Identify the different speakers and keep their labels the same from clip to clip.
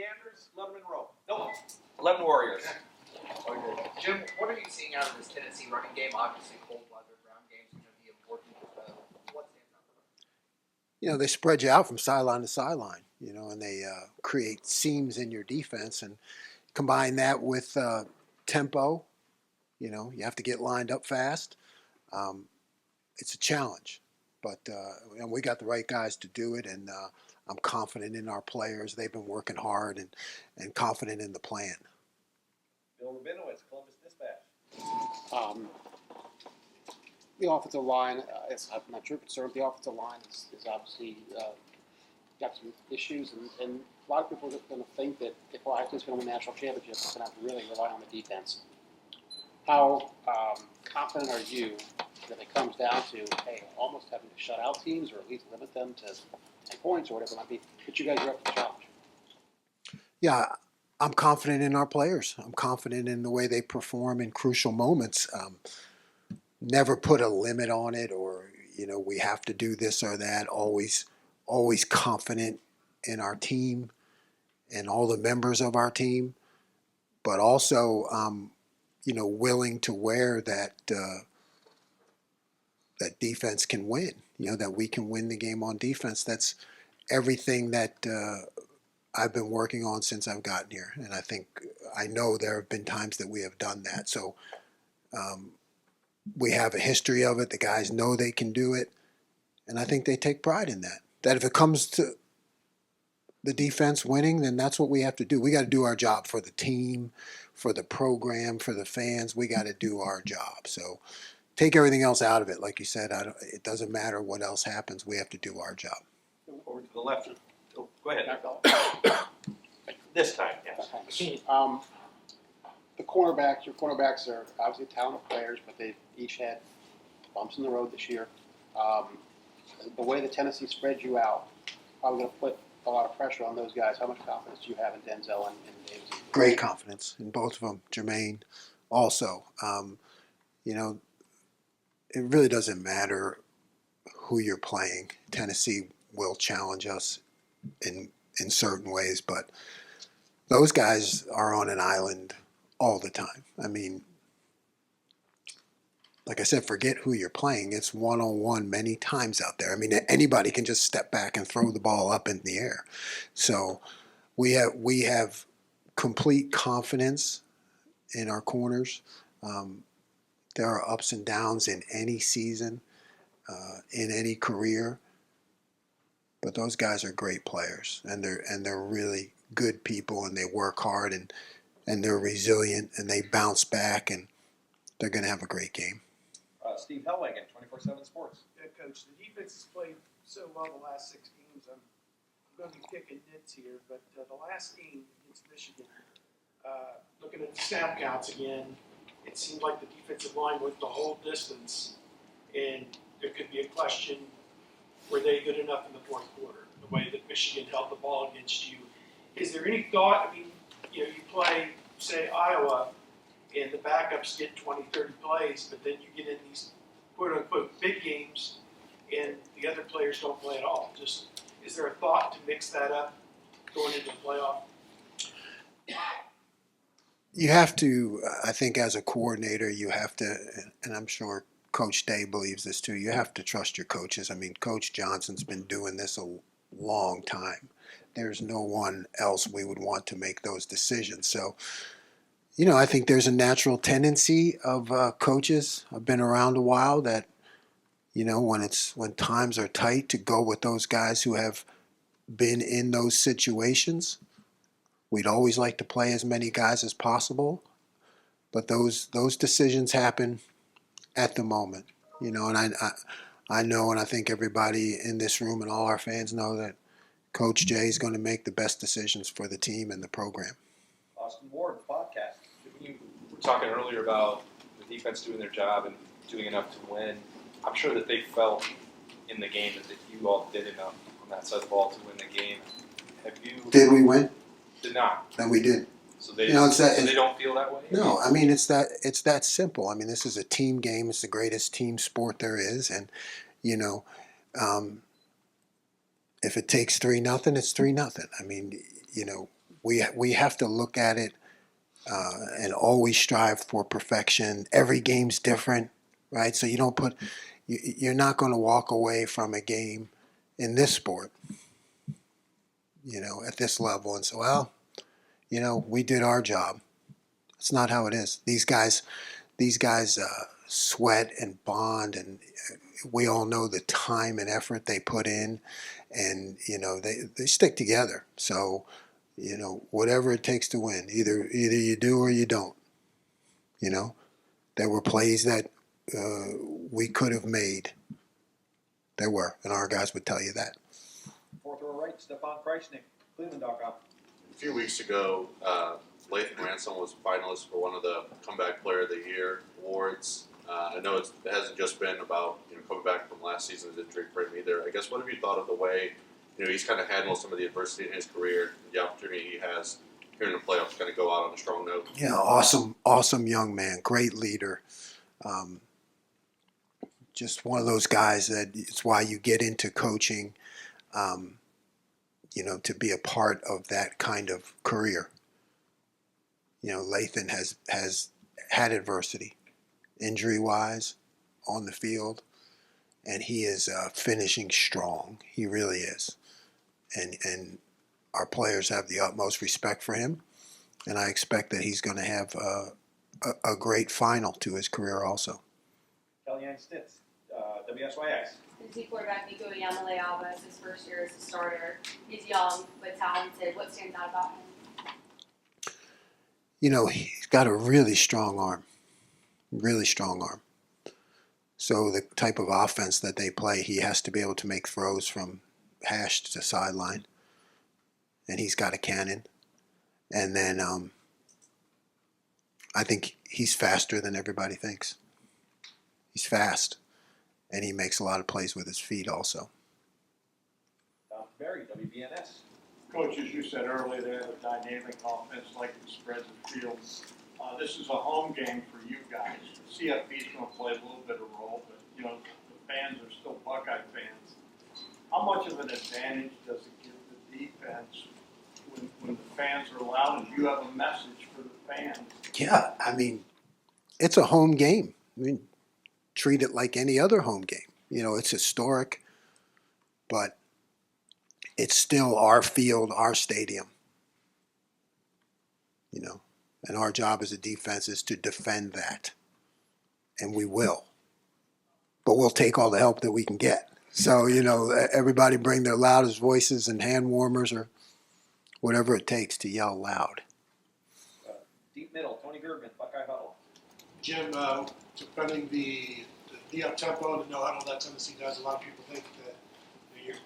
Speaker 1: Leanders, let them enroll. Nope.
Speaker 2: 11 Warriors.
Speaker 3: Okay. Jim, what are you seeing out of this Tennessee running game? Obviously, cold weather, ground games are going to be important. What stands out for them?
Speaker 4: They spread you out from sideline to sideline, and they create seams in your defense and combine that with tempo. You have to get lined up fast. It's a challenge, but and we got the right guys to do it, and I'm confident in our players. They've been working hard and confident in the plan.
Speaker 1: Bill Rabinowitz, Columbus Dispatch.
Speaker 5: The offensive line, I'm not sure concerned. The offensive line is obviously got some issues, and a lot of people are going to think that if Washington's going to win the national championship, it's going to have to really rely on the defense. How confident are you that it comes down to, hey, almost having to shut out teams or at least limit them to 10 points or whatever it might be, that you guys are up to the challenge?
Speaker 4: Yeah, I'm confident in our players. I'm confident in the way they perform in crucial moments. Never put a limit on it, or we have to do this or that. Always confident in our team and all the members of our team, but also willing to wear that defense can win. That we can win the game on defense. That's everything that I've been working on since I've gotten here, and I know there have been times that we have done that. So we have a history of it. The guys know they can do it, and I think they take pride in that. That if it comes to the defense winning, then that's what we have to do. We got to do our job for the team, for the program, for the fans. We got to do our job. So take everything else out of it. Like you said, it doesn't matter what else happens. We have to do our job.
Speaker 1: Over to the left. Oh, go ahead. This time, yes.
Speaker 5: Your cornerbacks are obviously talented players, but they've each had bumps in the road this year. The way that Tennessee spread you out, probably going to put a lot of pressure on those guys. How much confidence do you have in Denzel and Davis?
Speaker 4: Great confidence in both of them. Jermaine also. It really doesn't matter who you're playing. Tennessee will challenge us in certain ways, but those guys are on an island all the time. I mean, like I said, forget who you're playing. It's one-on-one many times out there. I mean, anybody can just step back and throw the ball up in the air. So we have complete confidence in our corners. There are ups and downs in any season, in any career, but those guys are great players, and they're really good people, and they work hard, and they're resilient, and they bounce back, and they're going to have a great game.
Speaker 1: Steve Hellwagen, 24/7 Sports.
Speaker 6: Yeah, Coach, the defense has played so well the last 6 games. I'm going to be picking nits here, but the last game against Michigan, looking at the snap counts again, it seemed like the defensive line went the whole distance, and there could be a question, were they good enough in the fourth quarter, the way that Michigan held the ball against you? Is there any thought, you play, say, Iowa, and the backups get 20, 30 plays, but then you get in these quote-unquote big games, and the other players don't play at all. Just, is there a thought to mix that up going into the playoff?
Speaker 4: You have to, I think as a coordinator, you have to, and I'm sure Coach Day believes this too, you have to trust your coaches. I mean, Coach Johnson's been doing this a long time. There's no one else we would want to make those decisions. So, I think there's a natural tendency of coaches, I've been around a while, that, when times are tight, to go with those guys who have been in those situations. We'd always like to play as many guys as possible, but those decisions happen at the moment, and I know, and I think everybody in this room and all our fans know that Coach Jay is going to make the best decisions for the team and the program.
Speaker 1: Austin Ward, the podcast.
Speaker 2: When you were talking earlier about the defense doing their job and doing enough to win, I'm sure that they felt in the game that you all did enough on that side of the ball to win the game. Have you?
Speaker 4: Did we win?
Speaker 2: Did not.
Speaker 4: Then we did.
Speaker 2: So they,
Speaker 4: so
Speaker 2: they don't feel that way?
Speaker 4: No, I mean, it's that simple. I mean, this is a team game. It's the greatest team sport there is. And, if it takes 3-0, it's 3-0. I mean, we have to look at it and always strive for perfection. Every game's different, right? So you're not going to walk away from a game in this sport, at this level and say, well, we did our job. It's not how it is. These guys sweat and bond, and we all know the time and effort they put in, and they stick together. So whatever it takes to win, either you do or you don't. There were plays that we could have made. There were, and our guys would tell you that.
Speaker 1: Fourth row right, Stephon Kreisnick, Cleveland.com.
Speaker 7: A few weeks ago, Lathan Ransom was finalist for one of the Comeback Player of the Year awards. I know it hasn't just been about coming back from last season's injury for him either. I guess, what have you thought of the way he's kind of handled some of the adversity in his career, the opportunity he has here in the playoffs, kind of go out on a strong note?
Speaker 4: Yeah, awesome young man, great leader. Just one of those guys that it's why you get into coaching, to be a part of that kind of career. Lathan has had adversity, injury-wise, on the field, and he is finishing strong. He really is. And our players have the utmost respect for him, and I expect that he's going to have a great final to his career also.
Speaker 1: Kellyanne Stitz, WSYX.
Speaker 8: Tennessee quarterback Nico Yamaleava is his first year as a starter. He's young but talented. What stands out about him?
Speaker 4: He's got a really strong arm. So the type of offense that they play, he has to be able to make throws from hash to sideline. And he's got a cannon. And then I think he's faster than everybody thinks. He's fast. And he makes a lot of plays with his feet also.
Speaker 1: Tom Berry, WBNS.
Speaker 9: Coach, as you said earlier, they have a dynamic offense like it spreads the field. This is a home game for you guys. The CFP is going to play a little bit of a role, but the fans are still Buckeye fans. How much of an advantage does it give the defense when the fans are loud and you have a message for the fans?
Speaker 4: Yeah, it's a home game. Treat it like any other home game. It's historic, but it's still our field, our stadium. And our job as a defense is to defend that. And we will. But we'll take all the help that we can get. So, everybody bring their loudest voices and hand warmers or whatever it takes to yell loud.
Speaker 1: Deep middle, Tony Gerben, Buckeye Huddle.
Speaker 6: Jim, defending the up-tempo, the no-huddle that Tennessee does, a lot of people think that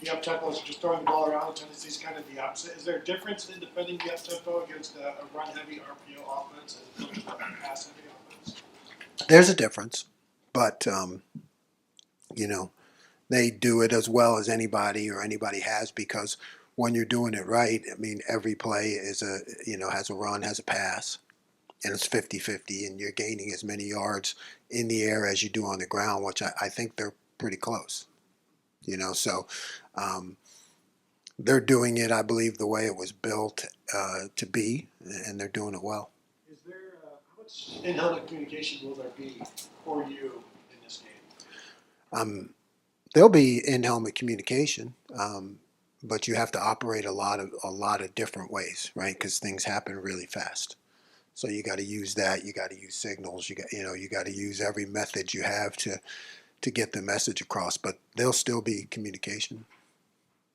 Speaker 6: the up-tempo is just throwing the ball around. Tennessee's kind of the opposite. Is there a difference in defending the up-tempo against a run-heavy RPO offense as opposed to a pass-heavy offense?
Speaker 4: There's a difference, but, they do it as well as anybody has, because when you're doing it right, every play is has a run, has a pass, and it's 50-50, and you're gaining as many yards in the air as you do on the ground, which I think they're pretty close. So they're doing it, I believe, the way it was built to be, and they're doing it well.
Speaker 6: Is there how much in-helmet communication will there be for you in this game?
Speaker 4: There'll be in-helmet communication, but you have to operate a lot of different ways, right? Because things happen really fast. So you got to use that. You got to use signals. You got to use every method you have to get the message across. But there'll still be communication.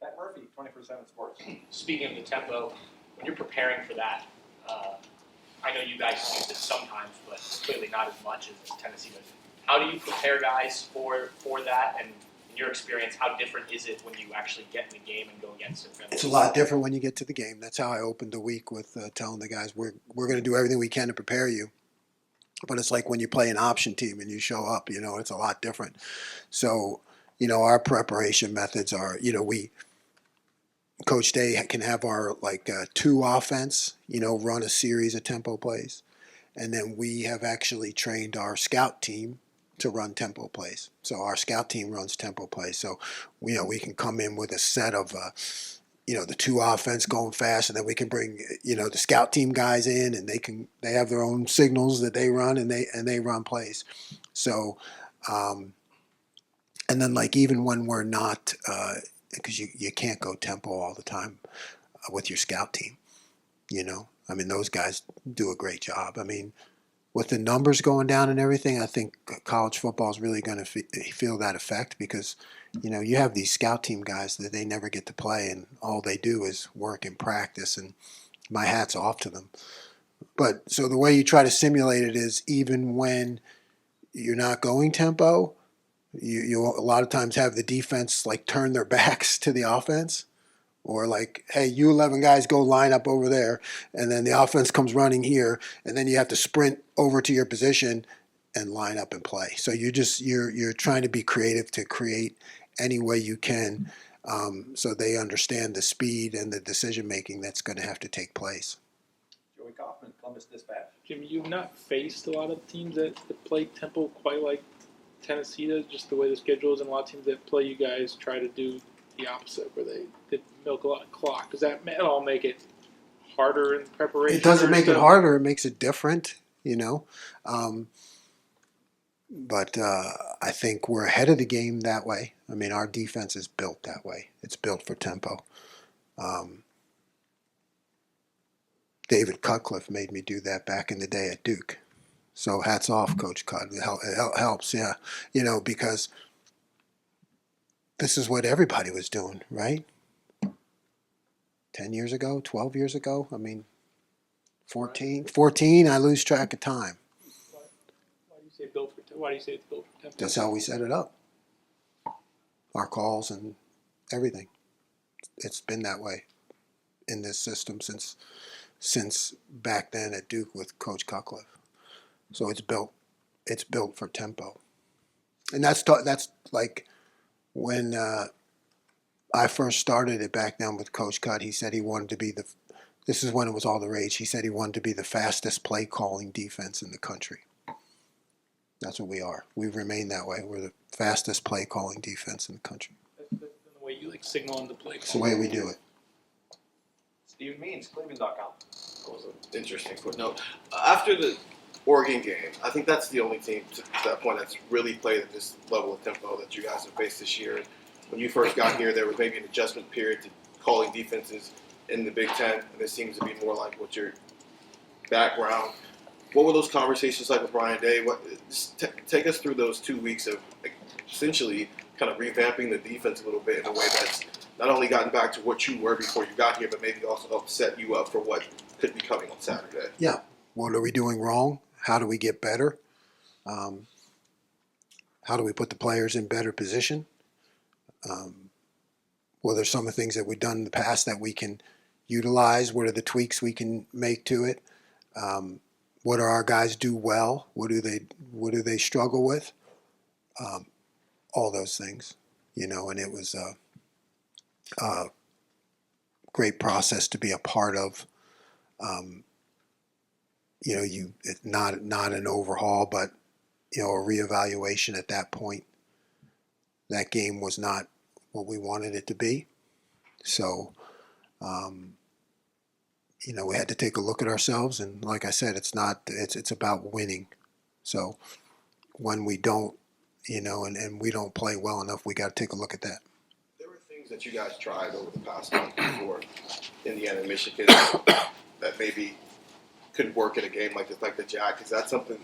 Speaker 1: Pat Murphy, 24/7 Sports.
Speaker 10: Speaking of the tempo, when you're preparing for that, I know you guys use it sometimes, but clearly not as much as Tennessee does. How do you prepare guys for that? And in your experience, how different is it when you actually get in the game and go against it?
Speaker 4: It's a lot different when you get to the game. That's how I opened the week with telling the guys we're going to do everything we can to prepare you. But it's like when you play an option team and you show up, it's a lot different. So, our preparation methods are, Coach Day can have our two offense, run a series of tempo plays. And then we have actually trained our scout team to run tempo plays. So our scout team runs tempo plays. So we can come in with a set of the two offense going fast, and then we can bring the scout team guys in, and they have their own signals that they run, and they run plays. So, and then like even when we're not, because you can't go tempo all the time with your scout team. I mean, those guys do a great job. I mean, with the numbers going down and everything, I think college football is really going to feel that effect because, you have these scout team guys that they never get to play, and all they do is work and practice, and my hat's off to them. But so the way you try to simulate it is even when you're not going tempo, you a lot of times have the defense like turn their backs to the offense. Or like, hey, you 11 guys go line up over there, and then the offense comes running here, and then you have to sprint over to your position and line up and play. So you're trying to be creative to create any way you can, so they understand the speed and the decision making that's going to have to take place.
Speaker 1: Joey Kaufman, Columbus Dispatch.
Speaker 11: Jim, you've not faced a lot of teams that play tempo quite like Tennessee does, just the way the schedule is, and a lot of teams that play you guys try to do the opposite, where they milk a lot of clock. Does that at all make it harder in preparation?
Speaker 4: It doesn't make it harder. It makes it different, But I think we're ahead of the game that way. I mean, our defense is built that way. It's built for tempo. David Cutcliffe made me do that back in the day at Duke. So hats off, Coach Cut. It helps, yeah. Because this is what everybody was doing, right? 10 years ago, 12 years ago. I mean, 14, I lose track of time.
Speaker 11: Why do you say built for? Why do you say it's built for tempo?
Speaker 4: That's how we set it up. Our calls and everything. It's been that way in this system since back then at Duke with Coach Cutcliffe. So it's built for tempo, and that's like when I first started it back then with Coach Cut. He said he wanted to be this is when it was all the rage. He said he wanted to be the fastest play calling defense in the country. That's what we are. We've remained that way. We're the fastest play calling defense in the country.
Speaker 11: That's the way you signal on the play.
Speaker 4: It's the way we do it.
Speaker 1: Steve Means, Cleveland.com.
Speaker 12: That was an interesting footnote. After the Oregon game, I think that's the only team to that point that's really played at this level of tempo that you guys have faced this year. When you first got here, there was maybe an adjustment period to calling defenses in the Big Ten, and this seems to be more like what your background. What were those conversations like with Ryan Day? Take us through those 2 weeks of essentially kind of revamping the defense a little bit in a way that's not only gotten back to what you were before you got here, but maybe also helped set you up for what could be coming on Saturday.
Speaker 4: Yeah. What are we doing wrong? How do we get better? How do we put the players in better position? What are some of the things that we've done in the past that we can utilize? What are the tweaks we can make to it? What do our guys do well? What do they struggle with? All those things, and it was a great process to be a part of. Not an overhaul, but a reevaluation at that point. That game was not what we wanted it to be, so we had to take a look at ourselves. And like I said, it's about winning. So when we don't, and we don't play well enough, we got to take a look at that.
Speaker 12: There were things that you guys tried over the past month before Indiana and Michigan that maybe could work in a game like this, like the jack. Is that something,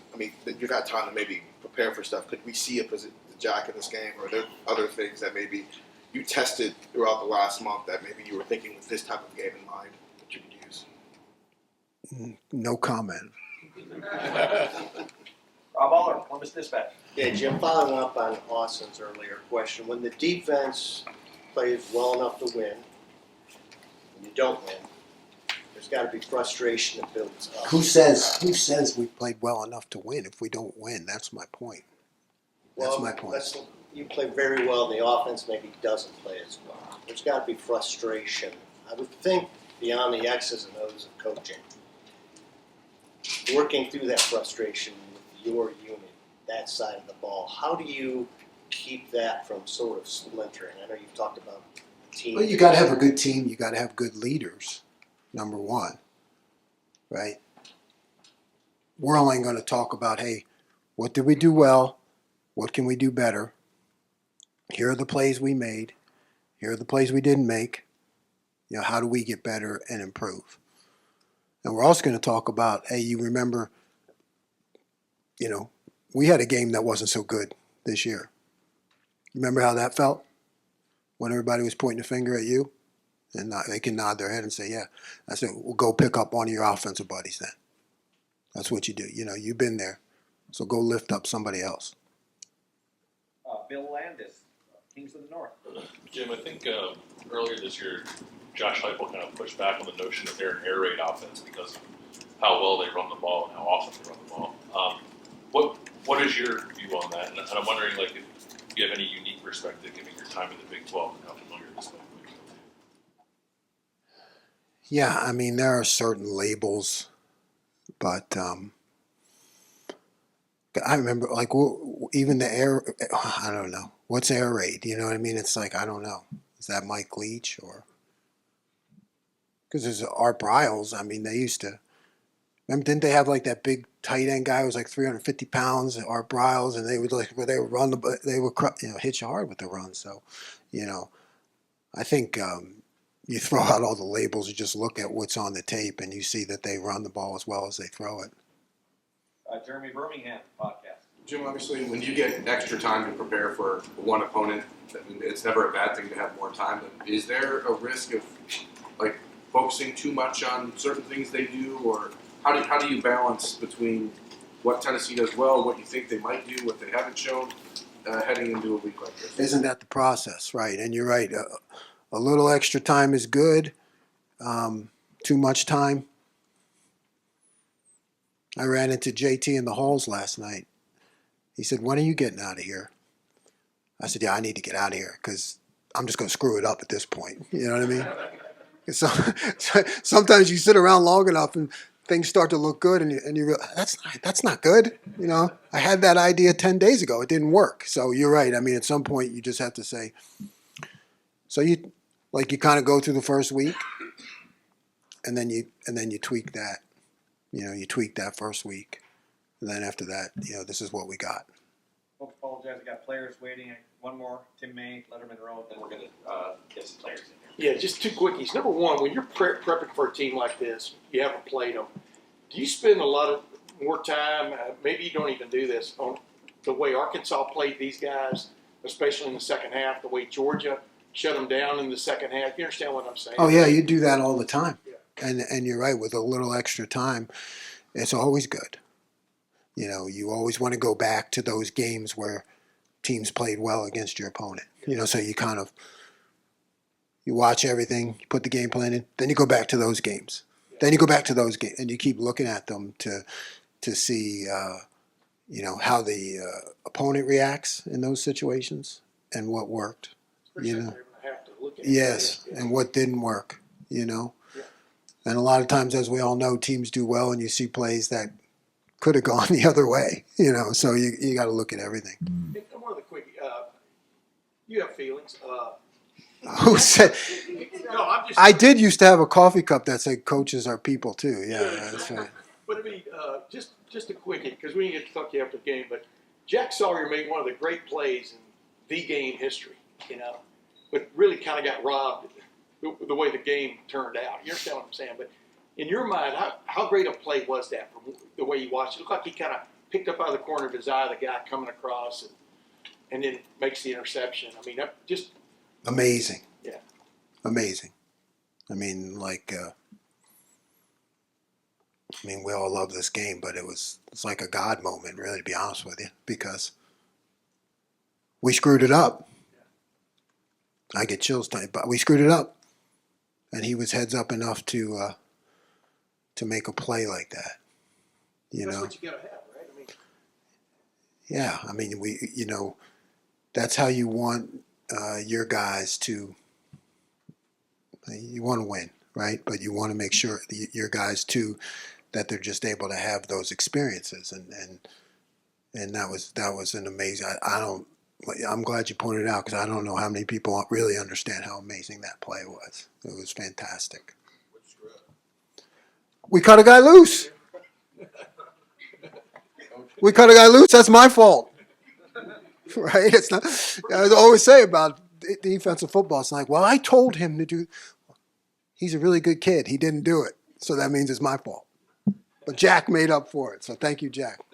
Speaker 12: that you've had time to maybe prepare for stuff? Could we see the jack in this game? Or are there other things that maybe you tested throughout the last month that maybe you were thinking with this type of game in mind that you could use?
Speaker 4: No comment.
Speaker 1: Rob Aller, Columbus Dispatch.
Speaker 13: Yeah, Jim, following up on Austin's earlier question, when the defense plays well enough to win, and you don't win, there's got to be frustration that builds up.
Speaker 4: Who says we played well enough to win if we don't win? That's my point.
Speaker 13: You play very well, and the offense maybe doesn't play as well. There's got to be frustration. I would think beyond the X's and O's of coaching, working through that frustration with your unit, that side of the ball. How do you keep that from sort of splintering? I know you've talked about team.
Speaker 4: Well, you got to have a good team. You got to have good leaders. Number one, right? We're only going to talk about, hey, what did we do well? What can we do better? Here are the plays we made. Here are the plays we didn't make. You know, how do we get better and improve? And we're also going to talk about, hey, you remember, you know, we had a game that wasn't so good this year. Remember how that felt? When everybody was pointing a finger at you? And they can nod their head and say, yeah. I said, well, go pick up one of your offensive buddies then. That's what you do. You know, you've been there. So go lift up somebody else.
Speaker 1: Bill Landis, Kings of the North.
Speaker 14: Jim, I think earlier this year, Josh Heupel kind of pushed back on the notion that they're an air raid offense because of how well they run the ball and how often they run the ball. What is your view on that? And I'm wondering, like, if you have any unique perspective, given your time in the Big 12 and how familiar this might be.
Speaker 4: Yeah, I mean, there are certain labels, but I remember, like, even the air, I don't know. What's air raid? You know what I mean? It's like, I don't know. Is that Mike Leach or? Because there's Art Briles. I mean, they used to. Remember, didn't they have like that big tight end guy who was like 350 pounds, Art Briles, and they would run they would hit you hard with the run. So, you know, I think you throw out all the labels, you just look at what's on the tape, and you see that they run the ball as well as they throw it.
Speaker 1: Jeremy Birmingham podcast.
Speaker 12: Jim, obviously, when you get extra time to prepare for one opponent, it's never a bad thing to have more time. But is there a risk of like focusing too much on certain things they do, or how do you balance between what Tennessee does well, what you think they might do, what they haven't shown, heading into a week like this?
Speaker 4: Isn't that the process, right? And you're right. A little extra time is good. Too much time. I ran into JT in the halls last night. He said, when are you getting out of here? I said, yeah, I need to get out of here because I'm just going to screw it up at this point. You know what I mean? So, sometimes you sit around long enough and things start to look good and you realize, that's not good. You know, I had that idea 10 days ago. It didn't work. So you're right. I mean, at some point you just have to say, so you kind of go through the first week and then you tweak that. You know, you tweak that first week. And then after that, you know, this is what we got.
Speaker 1: Folks, apologize. I got players waiting. One more. Tim May, Letterman Road. Then we're going to get some players in here.
Speaker 6: Yeah, just two quickies. Number one, when you're prepping for a team like this, you haven't played them. Do you spend a lot of more time, maybe you don't even do this, on the way Arkansas played these guys, especially in the second half, the way Georgia shut them down in the second half? You understand what I'm saying?
Speaker 4: Oh, yeah, you do that all the time.
Speaker 6: Yeah.
Speaker 4: And you're right, with a little extra time, it's always good. You know, you always want to go back to those games where teams played well against your opponent. You know, so you kind of, you watch everything, you put the game plan in, then you go back to those games. Then you go back to those games, and you keep looking at them to see, you know, how the opponent reacts in those situations and what worked. You know, yes, and what didn't work. You know, and a lot of times, as we all know, teams do well, and you see plays that could have gone the other way. You know, so you got to look at everything.
Speaker 6: One of the quick, you have feelings.
Speaker 4: Who said?
Speaker 6: No, I'm just.
Speaker 4: I did used to have a coffee cup that said "Coaches are people too." Yeah, that's right.
Speaker 6: But I mean, just a quickie, because we didn't get to talk to you after the game, but Jack Sawyer made one of the great plays in the game history, you know, but really kind of got robbed the way the game turned out. You understand what I'm saying? But in your mind, how great a play was that from the way you watched it? It looked like he kind of picked up out of the corner of his eye the guy coming across and then makes the interception. I mean, that just
Speaker 4: amazing.
Speaker 6: Yeah.
Speaker 4: Amazing. I mean, like, we all love this game, but it's like a God moment, really, to be honest with you, because we screwed it up. I get chills, but we screwed it up, and he was heads up enough to make a play like that.
Speaker 6: that's what you gotta have, right? I mean,
Speaker 4: yeah. I mean, that's how you want your guys to. You want to win, right? But you want to make sure your guys too that they're just able to have those experiences, and that was an amazing. I'm glad you pointed it out because I don't know how many people really understand how amazing that play was. It was fantastic. We cut a guy loose. We cut a guy loose. That's my fault, right? It's not. I always say about defensive football. It's like, well, I told him to do. He's a really good kid. He didn't do it, so that means it's my fault. But Jack made up for it. So thank you, Jack.